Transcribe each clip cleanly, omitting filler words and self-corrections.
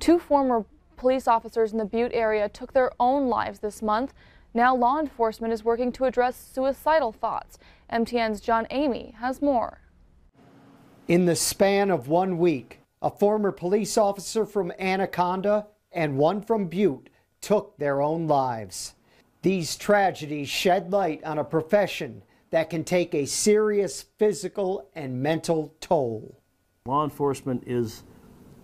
Two former police officers in the Butte area took their own lives this month. Now law enforcement is working to address suicidal thoughts. MTN's John Amy has more. In the span of 1 week, a former police officer from Anaconda and one from Butte took their own lives. These tragedies shed light on a profession that can take a serious physical and mental toll. Law enforcement is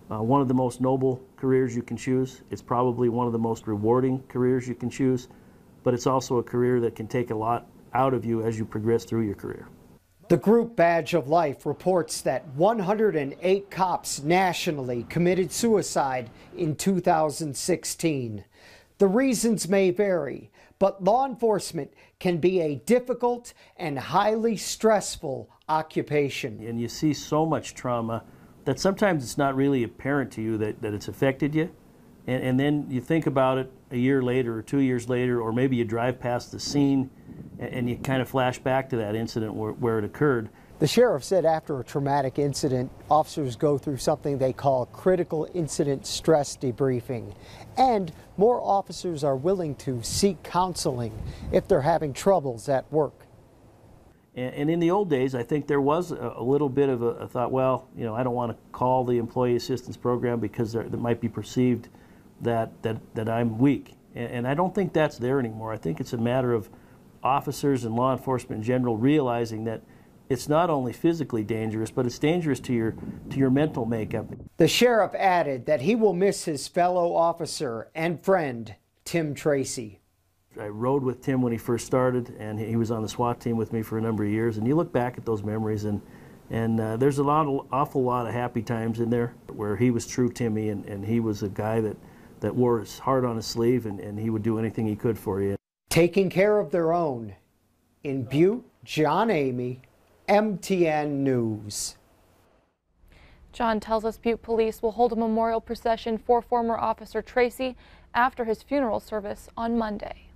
one of the most noble careers you can choose. It's probably one of the most rewarding careers you can choose, but it's also a career that can take a lot out of you as you progress through your career. The group Badge of Life reports that 108 cops nationally committed suicide in 2016. The reasons may vary, but law enforcement can be a difficult and highly stressful occupation. And you see so much trauma that sometimes it's not really apparent to you that it's affected you. And then you think about it a year later or 2 years later, or maybe you drive past the scene and you kind of flash back to that incident where it occurred. The sheriff said after a traumatic incident, officers go through something they call critical incident stress debriefing. And more officers are willing to seek counseling if they're having troubles at work. And in the old days, I think there was a little bit of a thought, well, you know, I don't want to call the employee assistance program because that might be perceived that I'm weak. And I don't think that's there anymore. I think it's a matter of officers and law enforcement in general realizing that it's not only physically dangerous, but it's dangerous to your mental makeup. The sheriff added that he will miss his fellow officer and friend, Tim Tracy. I rode with Tim when he first started, and he was on the SWAT team with me for a number of years. And you look back at those memories, and there's awful lot of happy times in there where he was true Timmy, and he was a guy that wore his heart on his sleeve, and he would do anything he could for you. Taking care of their own. In Butte, John Amy, MTN News. John tells us Butte Police will hold a memorial procession for former officer Tracy after his funeral service on Monday.